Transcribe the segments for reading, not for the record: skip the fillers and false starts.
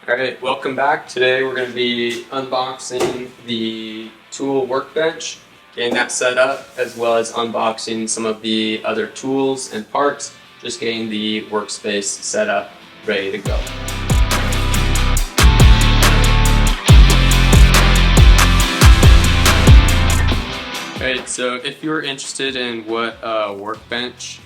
Alright, welcome back. Today we're going to be unboxing the tool workbench, getting that set up, as well as unboxing some of the other tools and parts, just getting the workspace set up, ready to go. Alright, so if you're interested in what workbench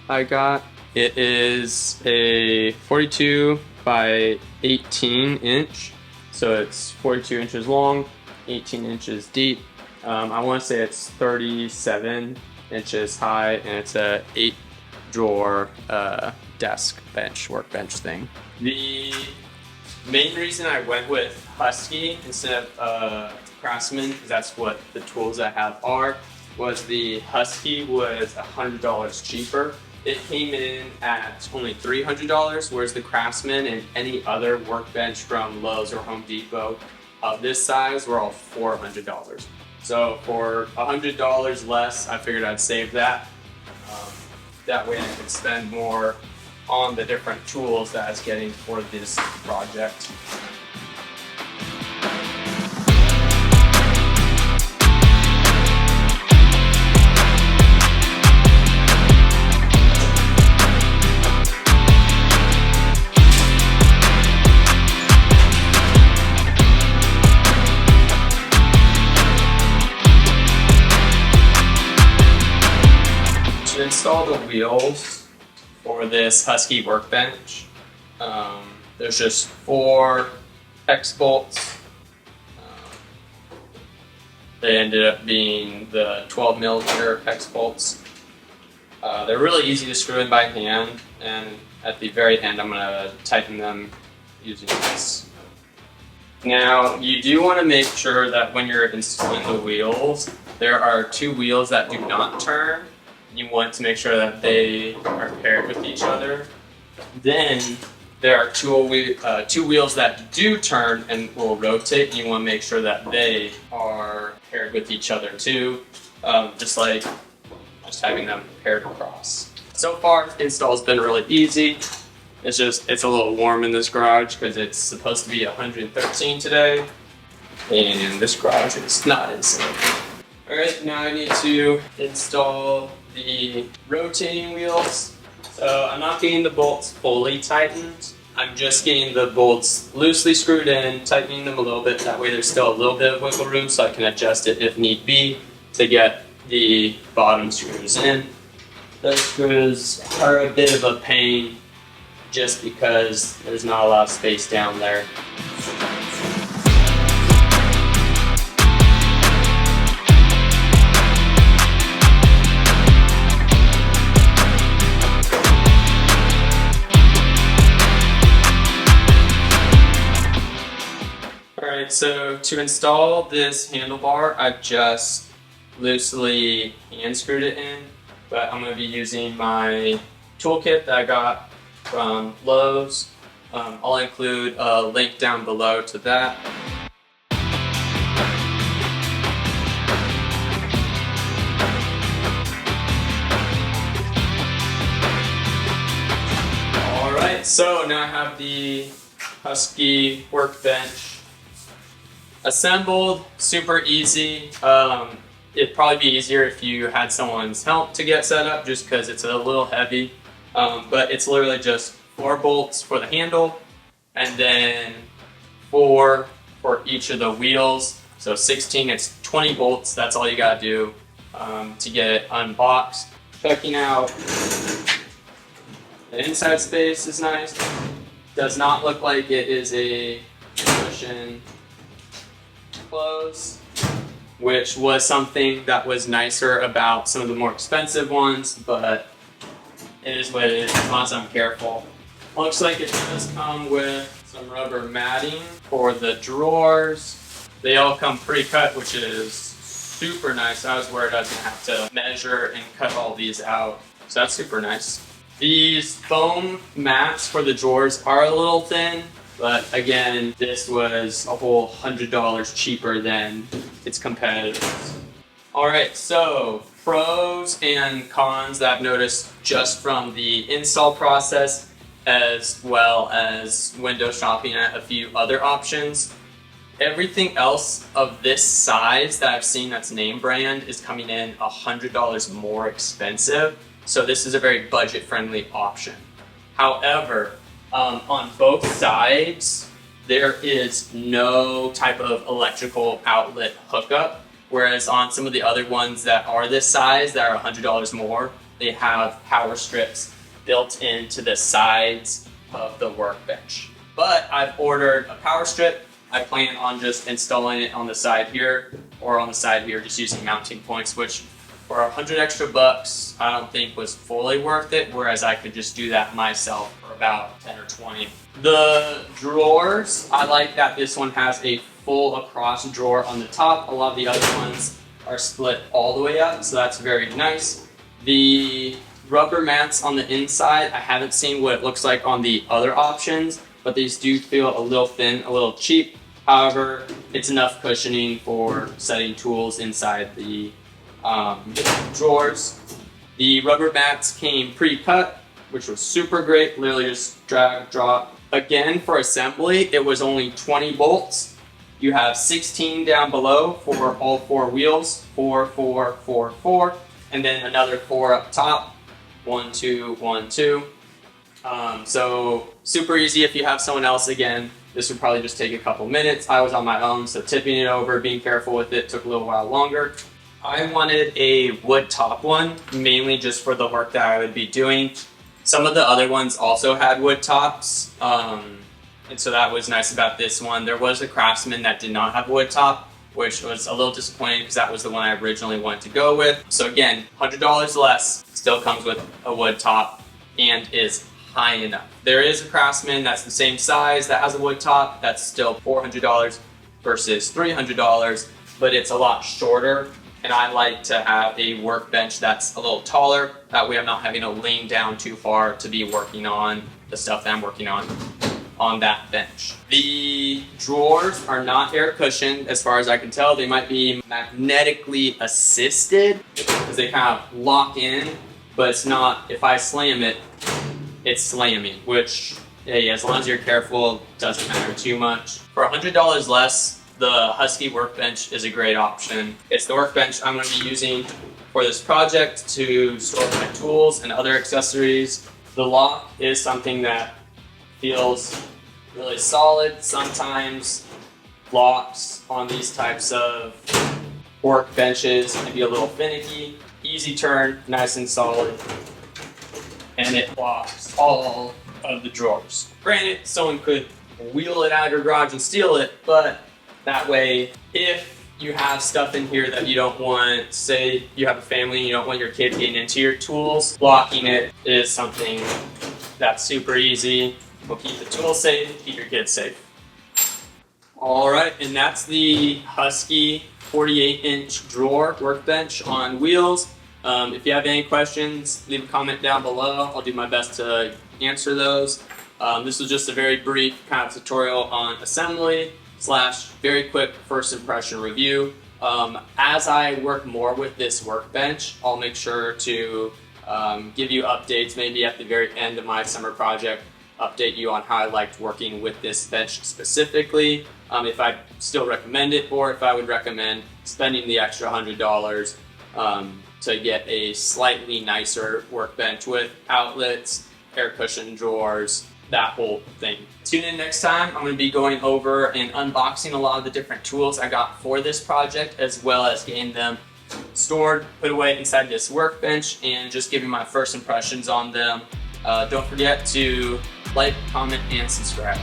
I got, it is a 42 by 18 inch, so it's 42 inches long, 18 inches deep. I want to say it's 37 inches high, and it's a 8-drawer desk bench, workbench thing. The main reason I went with Husky instead of Craftsman, because that's what the tools I have are, was the Husky was $100 cheaper. It came in at only $300, whereas the Craftsman and any other workbench from Lowe's or Home Depot of this size were all $400. So for $100 less, I figured I'd save that. That way I could spend more on the different tools that I was getting for this project. To install the wheels for this Husky Workbench, there's just 4 X bolts. They ended up being the 12mm X bolts. They're really easy to screw in by hand, and at the very end I'm going to tighten them using this. Now, you do want to make sure that when you're installing the wheels, there are 2 wheels that do not turn. You want to make sure that they are paired with each other. Then there are two wheels that do turn and will rotate, and you want to make sure that they are paired with each other too, just like just having them paired across. So far, install's been really easy. It's a little warm in this garage because it's supposed to be 113 today, and this garage is not insulated. Alright, now I need to install the rotating wheels. So I'm not getting the bolts fully tightened. I'm just getting the bolts loosely screwed in, tightening them a little bit. That way there's still a little bit of wiggle room so I can adjust it if need be to get the bottom screws in. Those screws are a bit of a pain just because there's not a lot of space down there. Alright, so to install this handlebar, I've just loosely hand screwed it in, but I'm going to be using my toolkit that I got from Lowe's. I'll include a link down below to that. Alright, so now I have the Husky Workbench assembled, super easy. It'd probably be easier if you had someone's help to get set up just because it's a little heavy. But it's literally just 4 bolts for the handle and then 4 for each of the wheels. So 16, it's 20 bolts. That's all you gotta do to get it unboxed. Checking out the inside space is nice. Does not look like it is a cushion close, which was something that was nicer about some of the more expensive ones, but it is what it is as long as I'm careful. Looks like it does come with some rubber matting for the drawers. They all come pre-cut, which is super nice. I was worried I was going to have to measure and cut all these out, so that's super nice. These foam mats for the drawers are a little thin, but again, this was a whole $100 cheaper than its competitors. Alright, so pros and cons that I've noticed just from the install process as well as window shopping at a few other options. Everything else of this size that I've seen that's name brand is coming in $100 more expensive. So this is a very budget-friendly option. However, on both sides, there is no type of electrical outlet hookup. Whereas on some of the other ones that are this size, that are $100 more, they have power strips built into the sides of the workbench. But I've ordered a power strip. I plan on just installing it on the side here, or on the side here, just using mounting points, which for $100 extra bucks, I don't think was fully worth it, whereas I could just do that myself for about 10 or 20. The drawers, I like that this one has a full across drawer on the top. A lot of the other ones are split all the way up, so that's very nice. The rubber mats on the inside, I haven't seen what it looks like on the other options, but these do feel a little thin, a little cheap. However, it's enough cushioning for setting tools inside the drawers. The rubber mats came pre-cut, which was super great. Literally just drag, drop. Again, for assembly, it was only 20 bolts. You have 16 down below for all 4 wheels, 4, 4, 4, 4, and then another 4 up top, 1, 2, 1, 2. So super easy if you have someone else. Again, this would probably just take a couple minutes. I was on my own, so tipping it over, being careful with it took a little while longer. I wanted a wood top one, mainly just for the work that I would be doing. Some of the other ones also had wood tops, and so that was nice about this one. There was a Craftsman that did not have wood top, which was a little disappointing because that was the one I originally wanted to go with. So again, $100 less, still comes with a wood top, and is high enough. There is a Craftsman that's the same size that has a wood top, that's still $400 versus $300, but it's a lot shorter. And I like to have a workbench that's a little taller. That way I'm not having to lean down too far to be working on the stuff that I'm working on that bench. The drawers are not air cushioned as far as I can tell. They might be magnetically assisted because they kind of lock in, but it's not, if I slam it, it's slamming, which, hey, as long as you're careful, doesn't matter too much. For $100 less, the Husky Workbench is a great option. It's the workbench I'm going to be using for this project to store my tools and other accessories. The lock is something that feels really solid. Sometimes locks on these types of workbenches can be a little finicky. Easy turn, nice and solid, and it locks all of the drawers. Granted, someone could wheel it out of your garage and steal it, but that way, if you have stuff in here that you don't want, say you have a family and you don't want your kid getting into your tools, locking it is something that's super easy. Will keep the tools safe, keep your kids safe. All right, and that's the Husky 48-inch drawer workbench on wheels. If you have any questions, leave a comment down below. I'll do my best to answer those. This was just a very brief kind of tutorial on assembly / very quick first impression review. As I work more with this workbench, I'll make sure to give you updates, maybe at the very end of my summer project, update you on how I liked working with this bench specifically, if I still recommend it, or if I would recommend spending the extra $100 to get a slightly nicer workbench with outlets, air cushion drawers, that whole thing. Tune in next time. I'm going to be going over and unboxing a lot of the different tools I got for this project, as well as getting them stored, put away inside this workbench, and just giving my first impressions on them. Don't forget to like, comment, and subscribe.